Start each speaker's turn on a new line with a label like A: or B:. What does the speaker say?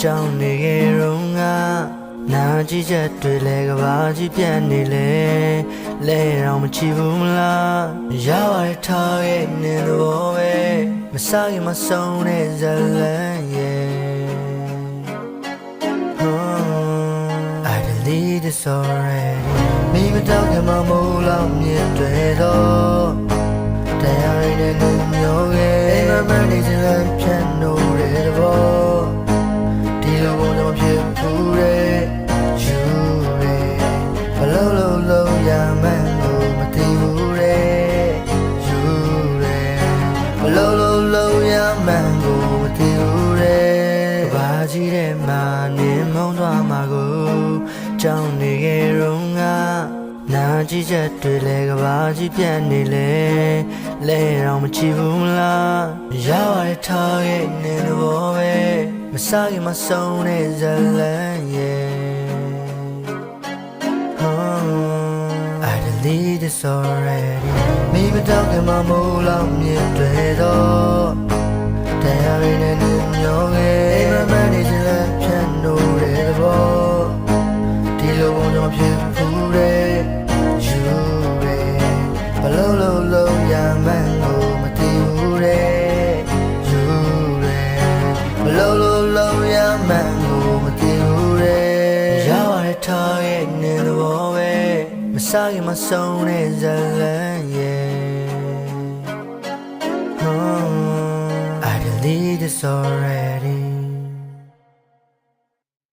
A: ကြောင်းနေရုံကနာကြည့်ချက်တွေလဲကဘာကြီးပြတ်နေလဲလဲတော့မချီဘူးမလားရပါတယ်ထားရဲ့နေတော့ပဲမစားရင်မဆုံးတဲ့ဇလန်ရဲ့ I delete this already မိမတော့ကမမိုးလောက်မြင်တွေ့တော့တရားရည်နဲ့လူမျိုးရဲ့အိမ်မမနေစမ်းဖြတ်လို့တဲ့ဘောဒီလိုဘုံတော့ဖြစ်ဘူးတဲ့ယူတဲ့ဘလုံးရမှန်းကိုမသိဘူးတဲ့ယူတဲ့ဘလုံးရမှန်းကိုမသိဘူးတဲ့ဘာကြီးတဲ့မာနေမုံသွားမှာကိုကြောင်းနေရုံကနာကြည့်ချက်တွေလဲကဘာကြီးပြတ်နေလဲလဲတော့မချီဘူးမလားရပါတယ်ထားရဲ့နေတော့ပဲမစားရင်မဆုံးတဲ့ဇလန်ရဲ့ I delete this already မိမတော့ကမမိုးလောက်မြင်တွေ့တော့တရားရည်နဲ့လူမျိုးရဲ့အိမ်မနေစမ်းဖြတ်လို့တဲ့ဘောဒီလိုဘုံတော့ဖြစ်ဘူးတဲ့ယူတဲ့ဘလုံးရမှန်းကိုမသိဘူးတဲ့ယူတဲ့ဘလုံးရမှန်းကိုမသိဘူးတဲ့ရပါတယ်ထားရဲ့နေတော့ပဲမစားရင်မဆုံးတဲ့ဇလန်ရဲ့ I delete this already